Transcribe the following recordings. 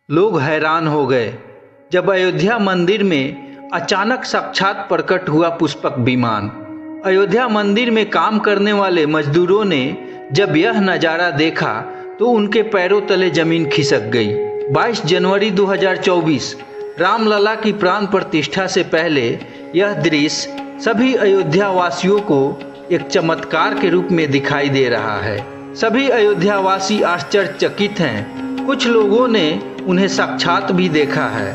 लोग हैरान हो गए जब अयोध्या मंदिर में अचानक साक्षात प्रकट हुआ पुष्पक विमान। अयोध्या मंदिर में काम करने वाले मजदूरों ने जब यह नज़ारा देखा तो उनके पैरों तले जमीन खिसक गई। 22 जनवरी 2024 रामलला की प्राण प्रतिष्ठा से पहले यह दृश्य सभी अयोध्या वासियों को एक चमत्कार के रूप में दिखाई दे रहा है। सभी अयोध्यावासी आश्चर्यचकित हैं। कुछ लोगों ने उन्हें साक्षात भी देखा है।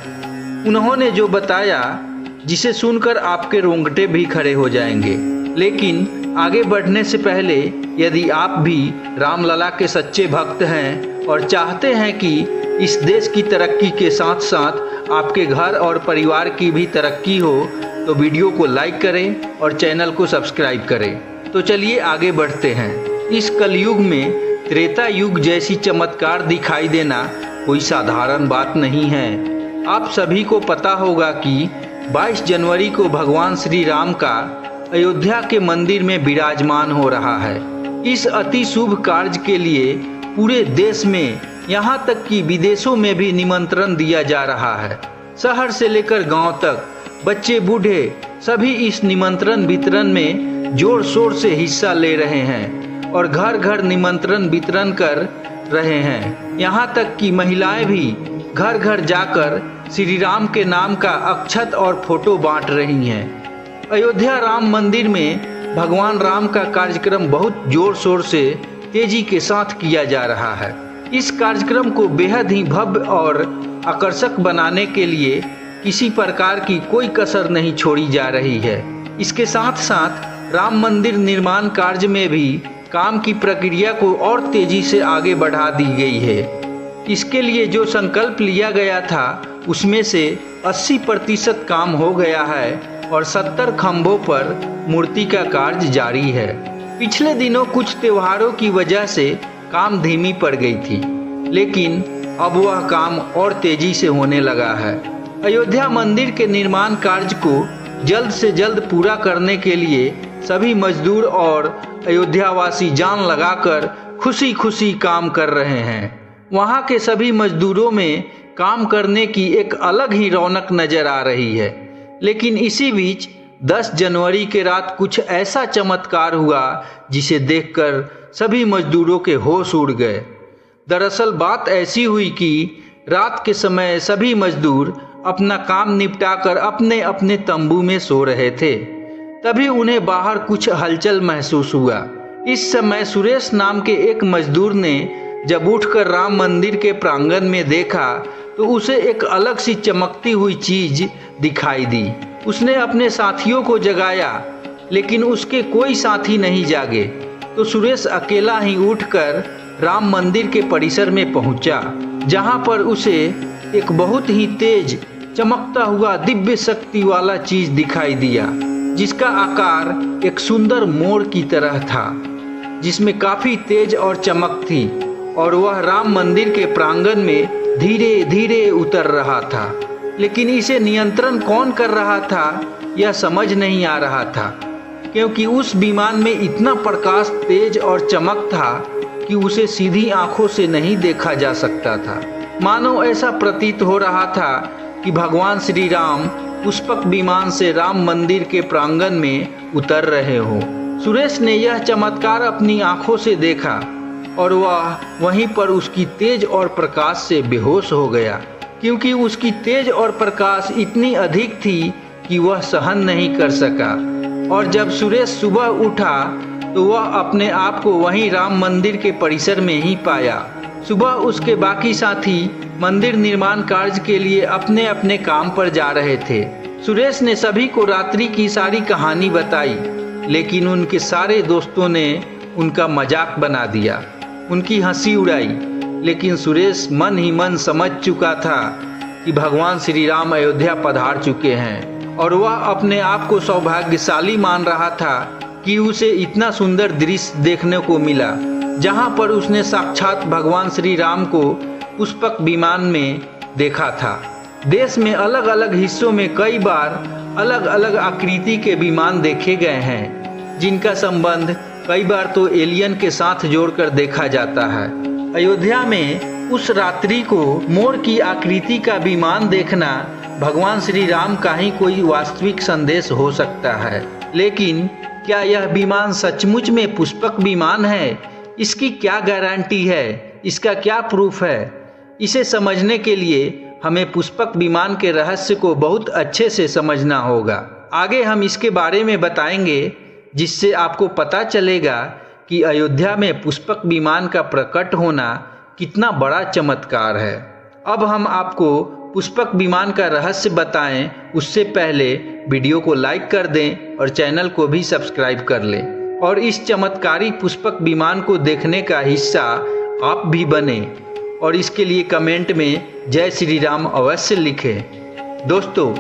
उन्होंने जो बताया जिसे सुनकर आपके रोंगटे भी खड़े हो जाएंगे। लेकिन आगे बढ़ने से पहले यदि आप भी रामलला के सच्चे भक्त हैं और चाहते हैं कि इस देश की तरक्की के साथ साथ आपके घर और परिवार की भी तरक्की हो तो वीडियो को लाइक करें और चैनल को सब्सक्राइब करें। तो चलिए आगे बढ़ते हैं। इस कलयुग में त्रेता युग जैसी चमत्कार दिखाई देना कोई साधारण बात नहीं है। आप सभी को पता होगा कि 22 जनवरी को भगवान श्री राम का अयोध्या के मंदिर में विराजमान हो रहा है। इस अति शुभ कार्य के लिए पूरे देश में यहाँ तक कि विदेशों में भी निमंत्रण दिया जा रहा है। शहर से लेकर गांव तक बच्चे बूढ़े सभी इस निमंत्रण वितरण में जोर शोर से हिस्सा ले रहे हैं और घर घर निमंत्रण वितरण कर रहे हैं। यहाँ तक कि महिलाएं भी घर घर जाकर श्री राम के नाम का अक्षत और फोटो बांट रही हैं। अयोध्या राम मंदिर में भगवान राम का कार्यक्रम बहुत जोर शोर से तेजी के साथ किया जा रहा है। इस कार्यक्रम को बेहद ही भव्य और आकर्षक बनाने के लिए किसी प्रकार की कोई कसर नहीं छोड़ी जा रही है। इसके साथ साथ राम मंदिर निर्माण कार्य में भी काम की प्रक्रिया को और तेजी से आगे बढ़ा दी गई है। इसके लिए जो संकल्प लिया गया था उसमें से 80% काम हो गया है और 70 खंभों पर मूर्ति का कार्य जारी है। पिछले दिनों कुछ त्योहारों की वजह से काम धीमी पड़ गई थी, लेकिन अब वह काम और तेजी से होने लगा है। अयोध्या मंदिर के निर्माण कार्य को जल्द से जल्द पूरा करने के लिए सभी मजदूर और अयोध्यावासी जान लगाकर खुशी खुशी काम कर रहे हैं। वहाँ के सभी मजदूरों में काम करने की एक अलग ही रौनक नजर आ रही है। लेकिन इसी बीच 10 जनवरी के रात कुछ ऐसा चमत्कार हुआ जिसे देखकर सभी मजदूरों के होश उड़ गए। दरअसल बात ऐसी हुई कि रात के समय सभी मजदूर अपना काम निपटाकर अपने अपने तंबू में सो रहे थे। तभी उन्हें बाहर कुछ हलचल महसूस हुआ। इस समय सुरेश नाम के एक मजदूर ने जब उठकर राम मंदिर के प्रांगण में देखा तो उसे एक अलग सी चमकती हुई चीज दिखाई दी। उसने अपने साथियों को जगाया, लेकिन उसके कोई साथी नहीं जागे। तो सुरेश अकेला ही उठकर राम मंदिर के परिसर में पहुंचा, जहां पर उसे एक बहुत ही तेज चमकता हुआ दिव्य शक्ति वाला चीज दिखाई दिया, जिसका आकार एक सुंदर मोर की तरह था, जिसमें काफी तेज और चमक थी और वह राम मंदिर के प्रांगण में धीरे धीरे उतर रहा था। लेकिन इसे नियंत्रण कौन कर रहा था यह समझ नहीं आ रहा था, क्योंकि उस विमान में इतना प्रकाश तेज और चमक था कि उसे सीधी आंखों से नहीं देखा जा सकता था। मानो ऐसा प्रतीत हो रहा था कि भगवान श्री राम पुष्पक विमान से राम मंदिर के प्रांगण में उतर रहे हो। सुरेश ने यह चमत्कार अपनी आंखों से देखा और वह वहीं पर उसकी तेज और प्रकाश से बेहोश हो गया, क्योंकि उसकी तेज और प्रकाश इतनी अधिक थी कि वह सहन नहीं कर सका। और जब सुरेश सुबह उठा तो वह अपने आप को वहीं राम मंदिर के परिसर में ही पाया। सुबह उसके बाकी साथी मंदिर निर्माण कार्य के लिए अपने अपने काम पर जा रहे थे। सुरेश ने सभी को रात्रि की सारी कहानी बताई, लेकिन उनके सारे दोस्तों ने उनका मजाक बना दिया, उनकी हंसी उड़ाई। लेकिन सुरेश मन ही मन समझ चुका था कि भगवान श्री राम अयोध्या पधार चुके हैं और वह अपने आप को सौभाग्यशाली मान रहा था कि उसे इतना सुंदर दृश्य देखने को मिला, जहां पर उसने साक्षात भगवान श्री राम को पुष्पक विमान में देखा था। देश में अलग अलग हिस्सों में कई बार अलग अलग आकृति के विमान देखे गए हैं, जिनका संबंध कई बार तो एलियन के साथ जोड़कर देखा जाता है। अयोध्या में उस रात्रि को मोर की आकृति का विमान देखना भगवान श्री राम का ही कोई वास्तविक संदेश हो सकता है। लेकिन क्या यह विमान सचमुच में पुष्पक विमान है? इसकी क्या गारंटी है? इसका क्या प्रूफ है? इसे समझने के लिए हमें पुष्पक विमान के रहस्य को बहुत अच्छे से समझना होगा। आगे हम इसके बारे में बताएंगे, जिससे आपको पता चलेगा कि अयोध्या में पुष्पक विमान का प्रकट होना कितना बड़ा चमत्कार है। अब हम आपको पुष्पक विमान का रहस्य बताएं, उससे पहले वीडियो को लाइक कर दें और चैनल को भी सब्सक्राइब कर लें और इस चमत्कारी पुष्पक विमान को देखने का हिस्सा आप भी बने और इसके लिए कमेंट में जय श्री राम अवश्य लिखें। दोस्तों,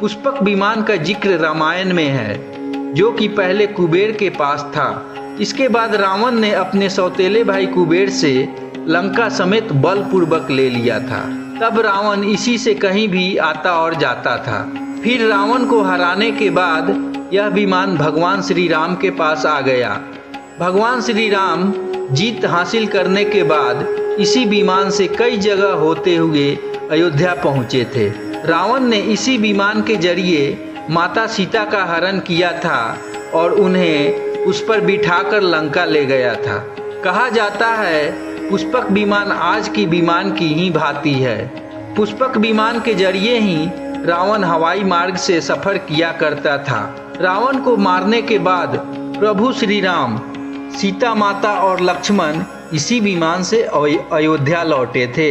पुष्पक विमान का जिक्र रामायण में है, जो कि पहले कुबेर के पास था। इसके बाद रावण ने अपने सौतेले भाई कुबेर से लंका समेत बलपूर्वक ले लिया था। तब रावण इसी से कहीं भी आता और जाता था। फिर रावण को हराने के बाद यह विमान भगवान श्री राम के पास आ गया। भगवान श्री राम जीत हासिल करने के बाद इसी विमान से कई जगह होते हुए अयोध्या पहुँचे थे। रावण ने इसी विमान के जरिए माता सीता का हरण किया था और उन्हें उस पर बिठाकर लंका ले गया था। कहा जाता है पुष्पक विमान आज की विमान की ही भांति है। पुष्पक विमान के जरिए ही रावण हवाई मार्ग से सफर किया करता था। रावण को मारने के बाद प्रभु श्री राम, सीता माता और लक्ष्मण इसी विमान से अयोध्या लौटे थे।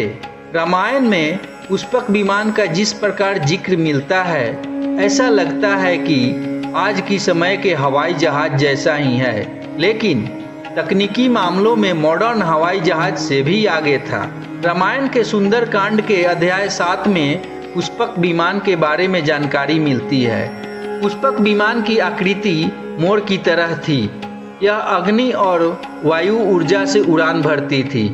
रामायण में पुष्पक विमान का जिस प्रकार जिक्र मिलता है, ऐसा लगता है कि आज की समय के हवाई जहाज जैसा ही है, लेकिन तकनीकी मामलों में मॉडर्न हवाई जहाज से भी आगे था। रामायण के सुंदर कांड के अध्याय 7 में पुष्पक विमान के बारे में जानकारी मिलती है। पुष्पक विमान की आकृति मोर की तरह थी। यह अग्नि और वायु ऊर्जा से उड़ान भरती थी।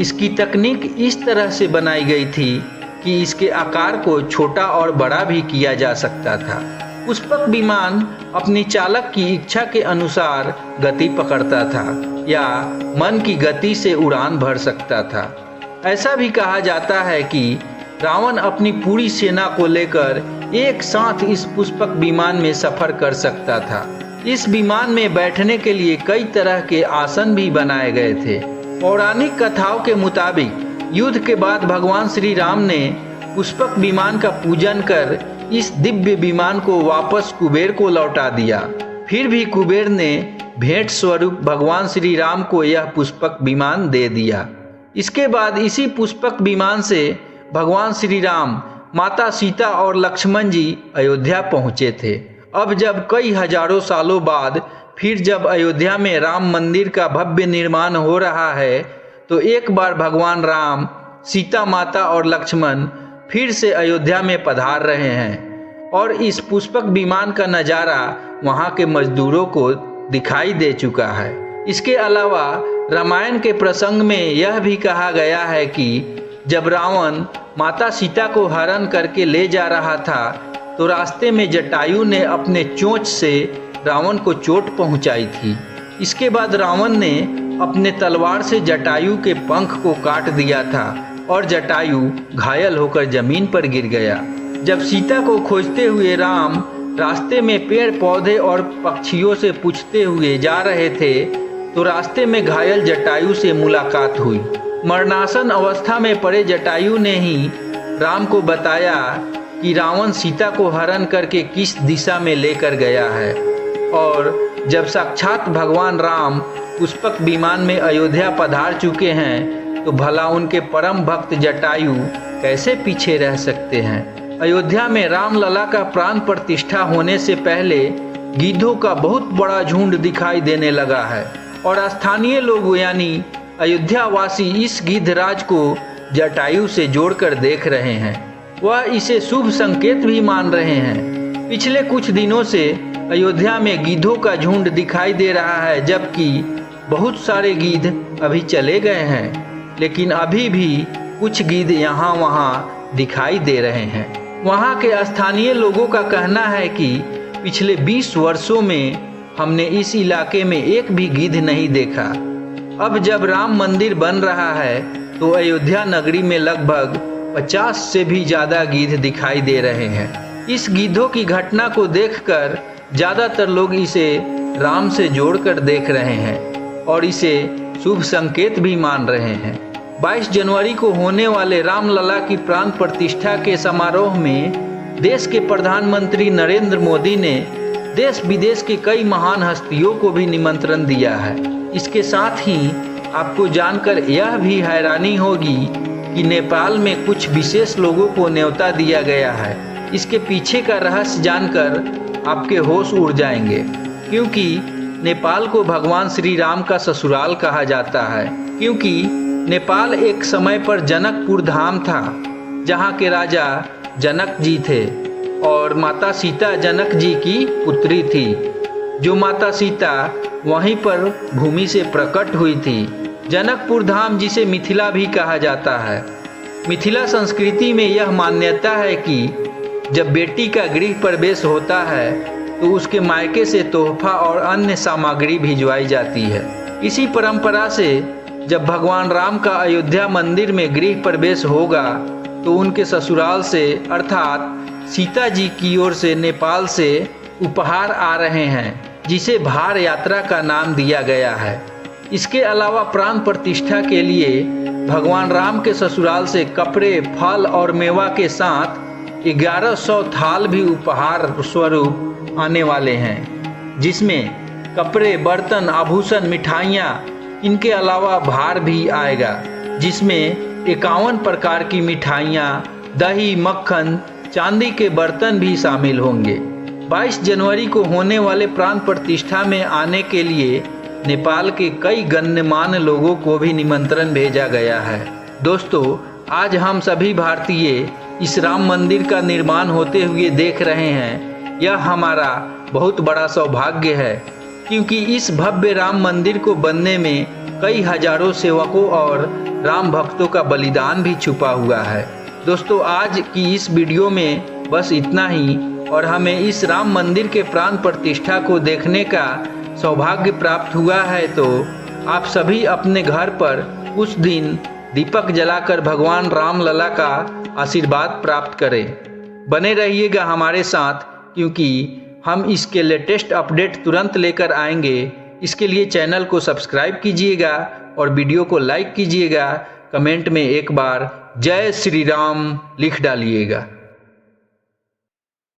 इसकी तकनीक इस तरह से बनाई गई थी कि इसके आकार को छोटा और बड़ा भी किया जा सकता था। पुष्पक विमान अपनी चालक की इच्छा के अनुसार गति पकड़ता था या मन की गति से उड़ान भर सकता था। ऐसा भी कहा जाता है कि रावण अपनी पूरी सेना को लेकर एक साथ इस पुष्पक विमान में सफर कर सकता था। इस विमान में बैठने के लिए कई तरह के आसन भी बनाए गए थे। पौराणिक कथाओं के मुताबिक युद्ध के बाद भगवान श्री राम ने पुष्पक विमान का पूजन कर इस दिव्य विमान को वापस कुबेर को लौटा दिया। फिर भी कुबेर ने भेंट स्वरूप भगवान श्री राम को यह पुष्पक विमान दे दिया। इसके बाद इसी पुष्पक विमान से भगवान श्री राम, माता सीता और लक्ष्मण जी अयोध्या पहुँचे थे। अब जब कई हजारों सालों बाद फिर जब अयोध्या में राम मंदिर का भव्य निर्माण हो रहा है, तो एक बार भगवान राम, सीता माता और लक्ष्मण फिर से अयोध्या में पधार रहे हैं और इस पुष्पक विमान का नज़ारा वहां के मजदूरों को दिखाई दे चुका है। इसके अलावा रामायण के प्रसंग में यह भी कहा गया है कि जब रावण माता सीता को हरण करके ले जा रहा था, तो रास्ते में जटायु ने अपने चोंच से रावण को चोट पहुंचाई थी। इसके बाद रावण ने अपने तलवार से जटायु के पंख को काट दिया था और जटायु घायल होकर जमीन पर गिर गया। जब सीता को खोजते हुए राम रास्ते में पेड़ पौधे और पक्षियों से पूछते हुए जा रहे थे, तो रास्ते में घायल जटायु से मुलाकात हुई। मरणासन अवस्था में पड़े जटायु ने ही राम को बताया कि रावण सीता को हरण करके किस दिशा में लेकर गया है। और जब साक्षात भगवान राम पुष्पक विमान में अयोध्या पधार चुके हैं, तो भला उनके परम भक्त जटायु कैसे पीछे रह सकते हैं। अयोध्या में रामलला का प्राण प्रतिष्ठा होने से पहले गिद्धों का बहुत बड़ा झुंड दिखाई देने लगा है और स्थानीय लोग यानी अयोध्यावासी इस गिद्धराज को जटायु से जोड़कर देख रहे हैं। वह इसे शुभ संकेत भी मान रहे हैं। पिछले कुछ दिनों से अयोध्या में गिद्धों का झुंड दिखाई दे रहा है, जबकि बहुत सारे गिद्ध अभी चले गए हैं, लेकिन अभी भी कुछ गिद्ध यहाँ वहाँ दिखाई दे रहे हैं। वहाँ के स्थानीय लोगों का कहना है कि पिछले 20 वर्षों में हमने इस इलाके में एक भी गिद्ध नहीं देखा। अब जब राम मंदिर बन रहा है तो अयोध्या नगरी में लगभग 50 से भी ज़्यादा गिद्ध दिखाई दे रहे हैं। इस गिद्धों की घटना को देखकर ज़्यादातर लोग इसे राम से जोड़कर देख रहे हैं और इसे शुभ संकेत भी मान रहे हैं। 22 जनवरी को होने वाले रामलला की प्राण प्रतिष्ठा के समारोह में देश के प्रधानमंत्री नरेंद्र मोदी ने देश विदेश के कई महान हस्तियों को भी निमंत्रण दिया है। इसके साथ ही आपको जानकर यह भी हैरानी होगी कि नेपाल में कुछ विशेष लोगों को न्योता दिया गया है। इसके पीछे का रहस्य जानकर आपके होश उड़ जाएंगे, क्योंकि नेपाल को भगवान श्री राम का ससुराल कहा जाता है। क्योंकि नेपाल एक समय पर जनकपुर धाम था, जहाँ के राजा जनक जी थे और माता सीता जनक जी की पुत्री थी। जो माता सीता वहीं पर भूमि से प्रकट हुई थी। जनकपुर धाम जिसे मिथिला भी कहा जाता है। मिथिला संस्कृति में यह मान्यता है कि जब बेटी का गृह प्रवेश होता है तो उसके मायके से तोहफा और अन्य सामग्री भिजवाई जाती है। इसी परंपरा से जब भगवान राम का अयोध्या मंदिर में गृह प्रवेश होगा तो उनके ससुराल से अर्थात सीता जी की ओर से नेपाल से उपहार आ रहे हैं, जिसे भार यात्रा का नाम दिया गया है। इसके अलावा प्राण प्रतिष्ठा के लिए भगवान राम के ससुराल से कपड़े, फल और मेवा के साथ 1100 थाल भी उपहार स्वरूप आने वाले हैं, जिसमें कपड़े, बर्तन, आभूषण, मिठाइयाँ, इनके अलावा भार भी आएगा, जिसमें 51 प्रकार की मिठाइयाँ, दही, मक्खन, चांदी के बर्तन भी शामिल होंगे। 22 जनवरी को होने वाले प्राण प्रतिष्ठा में आने के लिए नेपाल के कई गण्यमान्य लोगों को भी निमंत्रण भेजा गया है। दोस्तों, आज हम सभी भारतीय इस राम मंदिर का निर्माण होते हुए देख रहे हैं। यह हमारा बहुत बड़ा सौभाग्य है, क्योंकि इस भव्य राम मंदिर को बनने में कई हजारों सेवकों और राम भक्तों का बलिदान भी छुपा हुआ है। दोस्तों, आज की इस वीडियो में बस इतना ही, और हमें इस राम मंदिर के प्राण प्रतिष्ठा को देखने का सौभाग्य प्राप्त हुआ है, तो आप सभी अपने घर पर उस दिन दीपक जलाकर भगवान रामलला का आशीर्वाद प्राप्त करें। बने रहिएगा हमारे साथ, क्योंकि हम इसके लेटेस्ट अपडेट तुरंत लेकर आएंगे। इसके लिए चैनल को सब्सक्राइब कीजिएगा और वीडियो को लाइक कीजिएगा। कमेंट में एक बार जय श्री राम लिख डालिएगा।